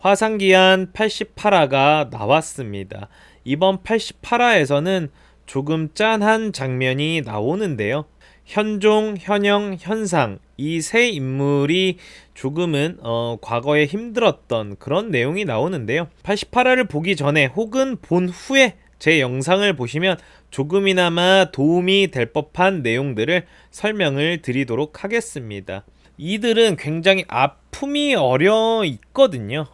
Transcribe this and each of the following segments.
화상기한 88화가 나왔습니다. 이번 88화에서는 조금 짠한 장면이 나오는데요. 현종, 현영, 현상 이 세 인물이 조금은 과거에 힘들었던 그런 내용이 나오는데요. 88화를 보기 전에 혹은 본 후에 제 영상을 보시면 조금이나마 도움이 될 법한 내용들을 설명을 드리도록 하겠습니다. 이들은 굉장히 아픔이 어려 있거든요.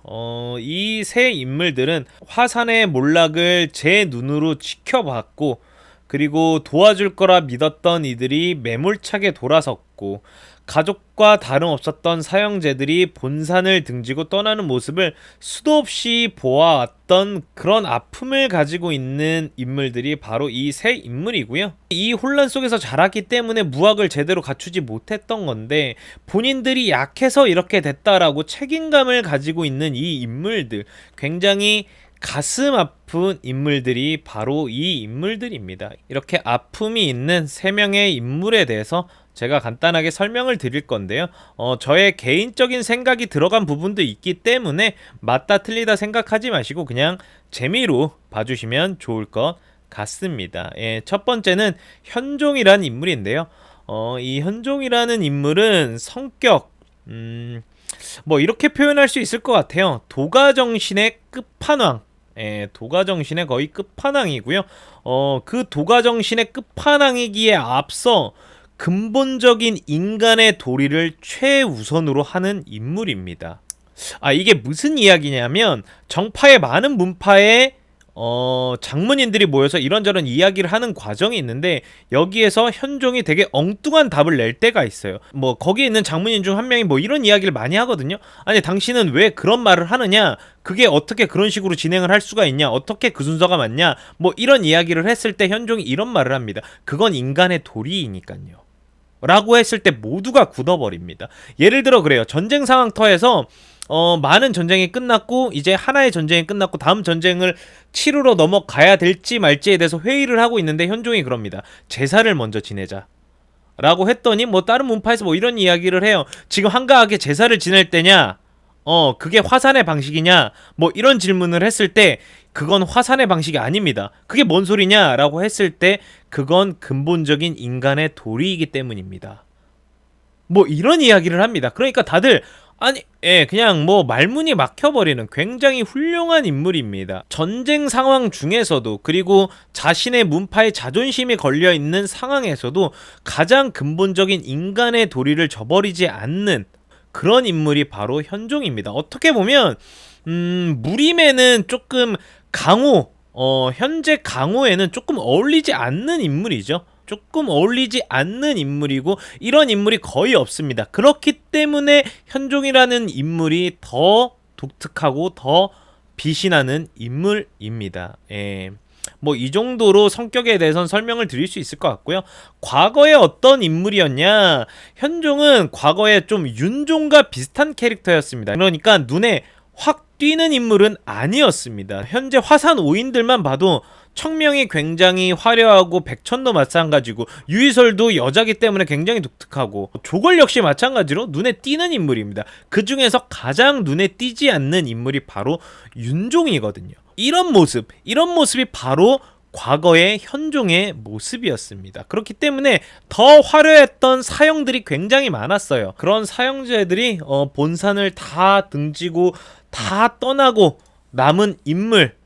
이 세 인물들은 화산의 몰락을 제 눈으로 지켜봤고, 그리고 도와줄 거라 믿었던 이들이 매몰차게 돌아섰고, 가족과 다름없었던 사형제들이 본산을 등지고 떠나는 모습을 수도 없이 보아왔던 그런 아픔을 가지고 있는 인물들이 바로 이 세 인물이고요. 이 혼란 속에서 자랐기 때문에 무학을 제대로 갖추지 못했던 건데, 본인들이 약해서 이렇게 됐다라고 책임감을 가지고 있는 이 인물들, 굉장히 가슴 아픈 인물들이 바로 이 인물들입니다. 이렇게 아픔이 있는 3명의 인물에 대해서 제가 간단하게 설명을 드릴 건데요. 저의 개인적인 생각이 들어간 부분도 있기 때문에 맞다 틀리다 생각하지 마시고 그냥 재미로 봐주시면 좋을 것 같습니다. 첫 번째는 현종이라는 인물인데요. 이 현종이라는 인물은 성격, 뭐 이렇게 표현할 수 있을 것 같아요. 도가정신의 끝판왕. 도가정신의 거의 끝판왕이고요. 그 도가정신의 끝판왕이기에 앞서 근본적인 인간의 도리를 최우선으로 하는 인물입니다. 이게 무슨 이야기냐면, 정파의 많은 문파의 장문인들이 모여서 이런저런 이야기를 하는 과정이 있는데, 여기에서 현종이 되게 엉뚱한 답을 낼 때가 있어요. 뭐 거기 있는 장문인 중 한 명이 뭐 이런 이야기를 많이 하거든요. 아니, 당신은 왜 그런 말을 하느냐, 그게 어떻게 그런 식으로 진행을 할 수가 있냐, 어떻게 그 순서가 맞냐, 뭐 이런 이야기를 했을 때 현종이 이런 말을 합니다. 그건 인간의 도리이니까요 라고 했을 때 모두가 굳어버립니다. 예를 들어 그래요. 전쟁 상황터에서 많은 전쟁이 끝났고 이제 하나의 전쟁이 끝났고 다음 전쟁을 치르러 넘어가야 될지 말지에 대해서 회의를 하고 있는데, 현종이 그럽니다. 제사를 먼저 지내자 라고 했더니, 뭐 다른 문파에서 뭐 이런 이야기를 해요. 지금 한가하게 제사를 지낼 때냐, 그게 화산의 방식이냐, 뭐 이런 질문을 했을 때, 그건 화산의 방식이 아닙니다. 그게 뭔 소리냐 라고 했을 때, 그건 근본적인 인간의 도리이기 때문입니다. 뭐 이런 이야기를 합니다. 그러니까 다들 그냥 뭐 말문이 막혀버리는 굉장히 훌륭한 인물입니다. 전쟁 상황 중에서도, 그리고 자신의 문파의 자존심이 걸려있는 상황에서도 가장 근본적인 인간의 도리를 저버리지 않는 그런 인물이 바로 현종입니다. 어떻게 보면 무림에는 조금 강호, 현재 강호에는 조금 어울리지 않는 인물이죠. 조금 어울리지 않는 인물이고, 이런 인물이 거의 없습니다. 그렇기 때문에 현종이라는 인물이 더 독특하고 더 빛이 나는 인물입니다. 뭐 이 정도로 성격에 대해서는 설명을 드릴 수 있을 것 같고요. 과거에 어떤 인물이었냐, 현종은 과거에 좀 윤종과 비슷한 캐릭터였습니다. 그러니까 눈에 확 띄는 인물은 아니었습니다. 현재 화산 5인들만 봐도 청명이 굉장히 화려하고, 백천도 마찬가지고, 유이설도 여자기 때문에 굉장히 독특하고, 조걸 역시 마찬가지로 눈에 띄는 인물입니다. 그 중에서 가장 눈에 띄지 않는 인물이 바로 윤종이거든요. 이런 모습이 바로 과거의 현종의 모습이었습니다. 그렇기 때문에 더 화려했던 사형들이 굉장히 많았어요. 그런 사형제들이 본산을 다 등지고 다 떠나고 남은 인물,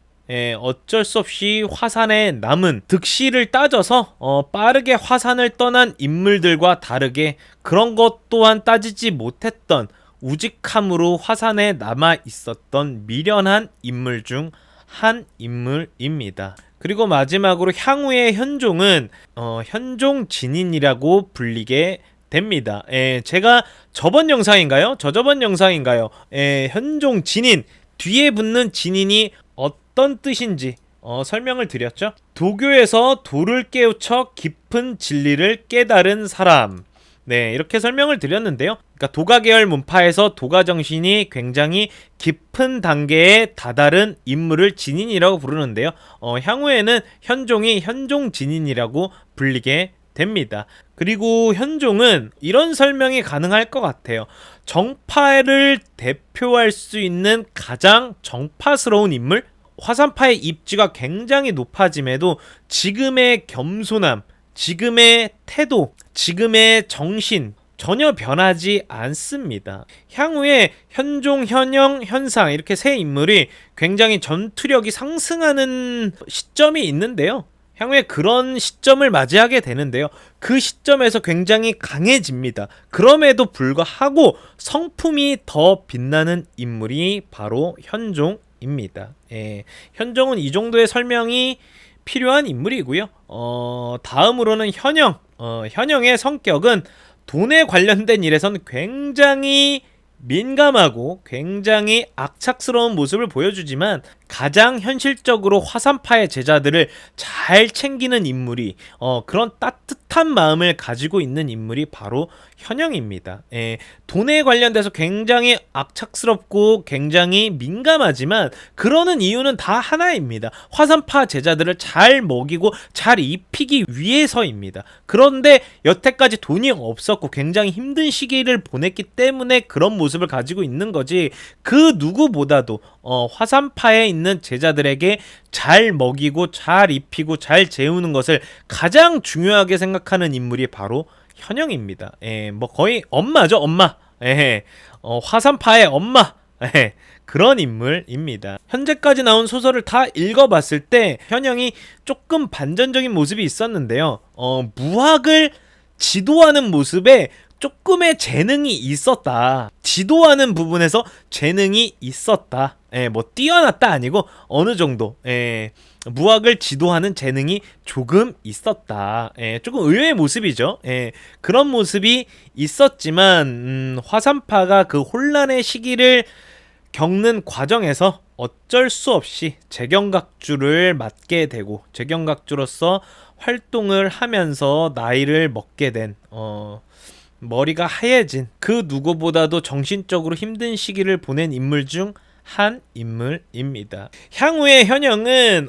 어쩔 수 없이 화산에 남은 득실을 따져서 빠르게 화산을 떠난 인물들과 다르게 그런 것 또한 따지지 못했던 우직함으로 화산에 남아 있었던 미련한 인물 중 한 인물입니다. 그리고 마지막으로 향후의 현종은 현종 진인이라고 불리게 됩니다. 제가 저번 영상인가요? 저저번 영상인가요? 현종 진인, 뒤에 붙는 진인이 어떤 뜻인지 설명을 드렸죠. 도교에서 도를 깨우쳐 깊은 진리를 깨달은 사람, 이렇게 설명을 드렸는데요. 그러니까 도가계열 문파에서 도가정신이 굉장히 깊은 단계에 다다른 인물을 진인이라고 부르는데요. 향후에는 현종이 현종진인이라고 불리게 됩니다. 그리고 현종은 이런 설명이 가능할 것 같아요. 정파를 대표할 수 있는 가장 정파스러운 인물? 화산파의 입지가 굉장히 높아짐에도 지금의 겸손함, 지금의 태도, 지금의 정신 전혀 변하지 않습니다. 향후에 현종, 현영, 현상 이렇게 세 인물이 굉장히 전투력이 상승하는 시점이 있는데요. 향후에 그런 시점을 맞이하게 되는데요. 그 시점에서 굉장히 강해집니다. 그럼에도 불구하고 성품이 더 빛나는 인물이 바로 현종입니다. 현종은 이 정도의 설명이 필요한 인물이고요. 다음으로는 현영. 현영의 성격은 돈에 관련된 일에선 굉장히 민감하고 굉장히 악착스러운 모습을 보여주지만 가장 현실적으로 화산파의 제자들을 잘 챙기는 인물이 그런 따뜻한 마음을 가지고 있는 인물이 바로 현영입니다. 돈에 관련돼서 굉장히 악착스럽고 굉장히 민감하지만 그러는 이유는 다 하나입니다. 화산파 제자들을 잘 먹이고 잘 입히기 위해서입니다. 그런데 여태까지 돈이 없었고 굉장히 힘든 시기를 보냈기 때문에 그런 모습을 가지고 있는 거지, 그 누구보다도 화산파에 있는 제자들에게 잘 먹이고 잘 입히고 잘 재우는 것을 가장 중요하게 생각하는 인물이 바로 현영입니다. 뭐 거의 엄마죠, 엄마. 화산파의 엄마. 그런 인물입니다. 현재까지 나온 소설을 다 읽어봤을 때 현영이 조금 반전적인 모습이 있었는데요. 무학을 지도하는 모습에 조금의 재능이 있었다. 지도하는 부분에서 재능이 있었다. 뭐 뛰어났다 아니고 어느 정도 무학을 지도하는 재능이 조금 있었다. 조금 의외의 모습이죠. 그런 모습이 있었지만 화산파가 그 혼란의 시기를 겪는 과정에서 어쩔 수 없이 재경각주를 맡게 되고 재경각주로서 활동을 하면서 나이를 먹게 된 머리가 하얘진 그 누구보다도 정신적으로 힘든 시기를 보낸 인물 중 한 인물입니다. 향후의 현영은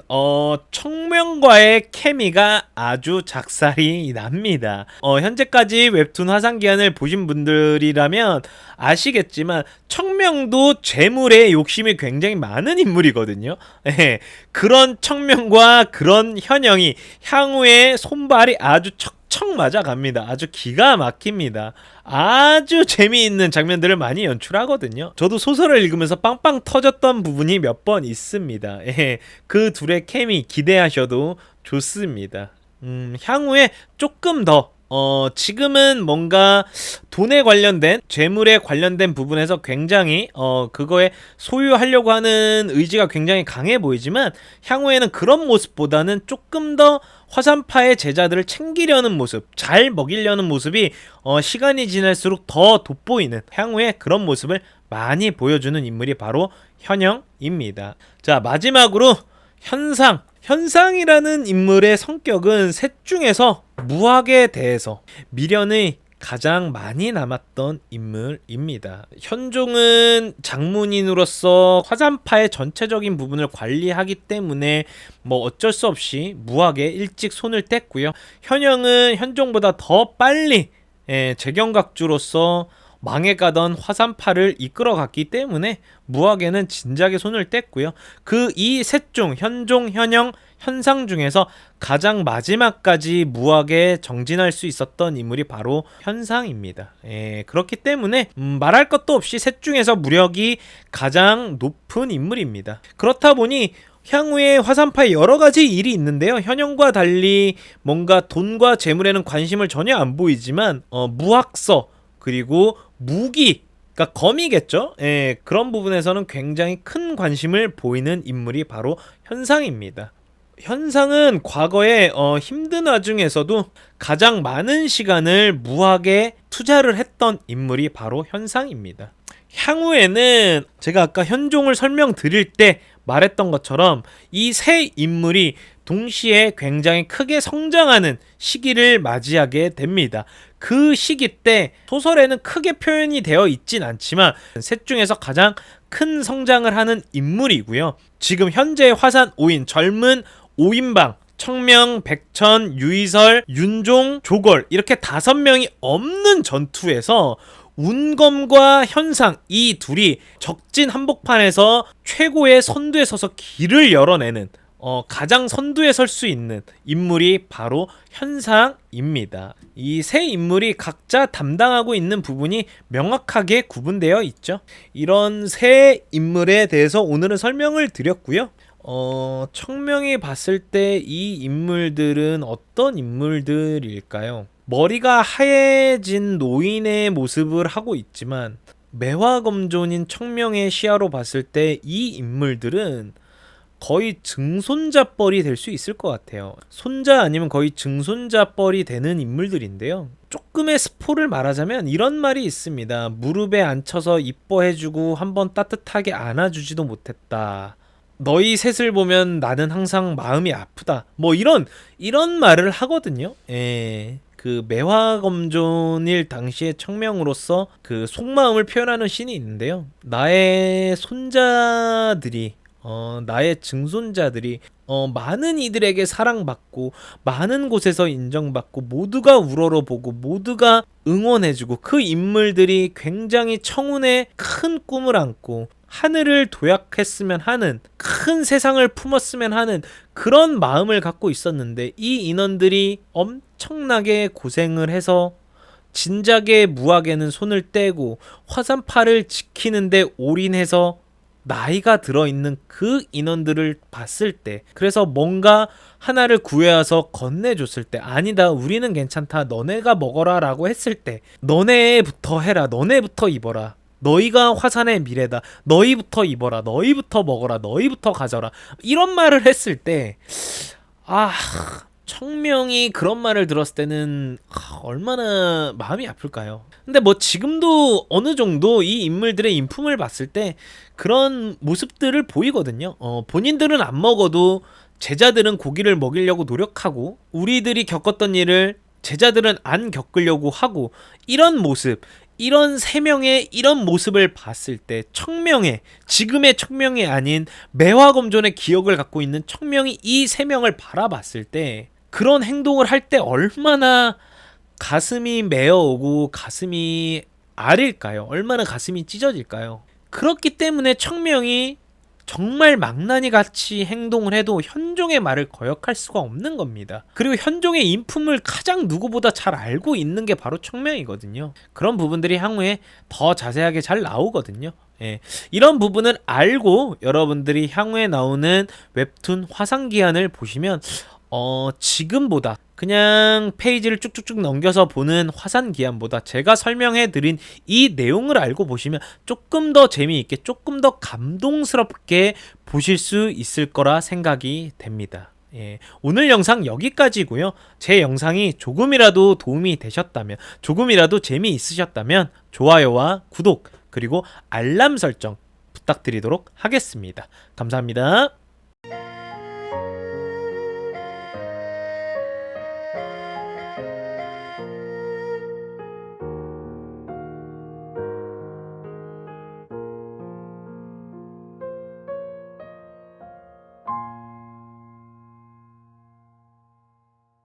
청명과의 케미가 아주 작살이 납니다. 현재까지 웹툰 화산기한을 보신 분들이라면 아시겠지만 청명도 재물에 욕심이 굉장히 많은 인물이거든요. 그런 청명과 그런 현영이 향후에 손발이 아주 척 맞아갑니다. 아주 기가 막힙니다. 아주 재미있는 장면들을 많이 연출하거든요. 저도 소설을 읽으면서 빵빵 터졌던 부분이 몇 번 있습니다. 그 둘의 케미 기대하셔도 좋습니다. 향후에 조금 더 지금은 뭔가 돈에 관련된 재물에 관련된 부분에서 굉장히 그거에 소유하려고 하는 의지가 굉장히 강해 보이지만 향후에는 그런 모습보다는 조금 더 화산파의 제자들을 챙기려는 모습, 잘 먹이려는 모습이 시간이 지날수록 더 돋보이는 향후에 그런 모습을 많이 보여주는 인물이 바로 현영입니다. 자, 마지막으로 현상이라는 인물의 성격은 셋 중에서 무학에 대해서 미련이 가장 많이 남았던 인물입니다. 현종은 장문인으로서 화산파의 전체적인 부분을 관리하기 때문에 뭐 어쩔 수 없이 무학에 일찍 손을 뗐고요. 현영은 현종보다 더 빨리 재경각주로서 망해가던 화산파를 이끌어갔기 때문에 무학에는 진작에 손을 뗐고요. 그 이 셋 중 현종, 현영, 현상 중에서 가장 마지막까지 무학에 정진할 수 있었던 인물이 바로 현상입니다. 그렇기 때문에 말할 것도 없이 셋 중에서 무력이 가장 높은 인물입니다. 그렇다 보니 향후에 화산파에 여러 가지 일이 있는데요. 현영과 달리 뭔가 돈과 재물에는 관심을 전혀 안 보이지만 무학서 그리고 무기, 그러니까 검이겠죠. 그런 부분에서는 굉장히 큰 관심을 보이는 인물이 바로 현상입니다. 현상은 과거에 힘든 와중에서도 가장 많은 시간을 무학에 투자를 했던 인물이 바로 현상입니다. 향후에는 제가 아까 현종을 설명드릴 때 말했던 것처럼 이 세 인물이 동시에 굉장히 크게 성장하는 시기를 맞이하게 됩니다. 그 시기 때 소설에는 크게 표현이 되어 있진 않지만 셋 중에서 가장 큰 성장을 하는 인물이고요. 지금 현재 화산 5인 젊은 5인방 청명, 백천, 유이설, 윤종, 조걸 이렇게 5명이 없는 전투에서 운검과 현상 이 둘이 적진 한복판에서 최고의 선두에 서서 길을 열어내는 가장 선두에 설 수 있는 인물이 바로 현상입니다. 이 세 인물이 각자 담당하고 있는 부분이 명확하게 구분되어 있죠. 이런 세 인물에 대해서 오늘은 설명을 드렸고요. 청명이 봤을 때 이 인물들은 어떤 인물들일까요? 머리가 하얘진 노인의 모습을 하고 있지만 매화검존인 청명의 시야로 봤을 때 이 인물들은 거의 증손자뻘이 될 수 있을 것 같아요. 손자 아니면 거의 증손자뻘이 되는 인물들인데요. 조금의 스포를 말하자면 이런 말이 있습니다. 무릎에 앉혀서 이뻐해주고 한번 따뜻하게 안아주지도 못했다. 너희 셋을 보면 나는 항상 마음이 아프다. 뭐 이런 말을 하거든요. 예. 그 매화검존일 당시의 청명으로서 그 속마음을 표현하는 씬이 있는데요. 나의 손자들이 나의 증손자들이 많은 이들에게 사랑받고 많은 곳에서 인정받고 모두가 우러러보고 모두가 응원해주고 그 인물들이 굉장히 청운의 큰 꿈을 안고 하늘을 도약했으면 하는 큰 세상을 품었으면 하는 그런 마음을 갖고 있었는데 이 인원들이 엄청나게 고생을 해서 진작에 무학에는 손을 떼고 화산파를 지키는데 올인해서 나이가 들어있는 그 인원들을 봤을 때 그래서 뭔가 하나를 구해와서 건네줬을 때 아니다 우리는 괜찮다 너네가 먹어라 라고 했을 때 너네부터 해라 너네부터 입어라 너희가 화산의 미래다 너희부터 입어라 너희부터 먹어라 너희부터 가져라 이런 말을 했을 때 청명이 그런 말을 들었을 때는 얼마나 마음이 아플까요? 근데 뭐 지금도 어느 정도 이 인물들의 인품을 봤을 때 그런 모습들을 보이거든요. 본인들은 안 먹어도 제자들은 고기를 먹이려고 노력하고 우리들이 겪었던 일을 제자들은 안 겪으려고 하고 이런 모습 이런 세 명의 이런 모습을 봤을 때 청명의 지금의 청명이 아닌 매화검존의 기억을 갖고 있는 청명이 이 세 명을 바라봤을 때 그런 행동을 할 때 얼마나 가슴이 메어오고 가슴이 아릴까요? 얼마나 가슴이 찢어질까요? 그렇기 때문에 청명이 정말 망나니 같이 행동을 해도 현종의 말을 거역할 수가 없는 겁니다. 그리고 현종의 인품을 가장 누구보다 잘 알고 있는 게 바로 청명이거든요. 그런 부분들이 향후에 더 자세하게 잘 나오거든요. 예. 이런 부분을 알고 여러분들이 향후에 나오는 웹툰 화상기한을 보시면 지금보다 그냥 페이지를 쭉쭉쭉 넘겨서 보는 화산기한보다 제가 설명해드린 이 내용을 알고 보시면 조금 더 재미있게 조금 더 감동스럽게 보실 수 있을 거라 생각이 됩니다. 예, 오늘 영상 여기까지고요. 제 영상이 조금이라도 도움이 되셨다면 조금이라도 재미있으셨다면 좋아요와 구독 그리고 알람 설정 부탁드리도록 하겠습니다. 감사합니다.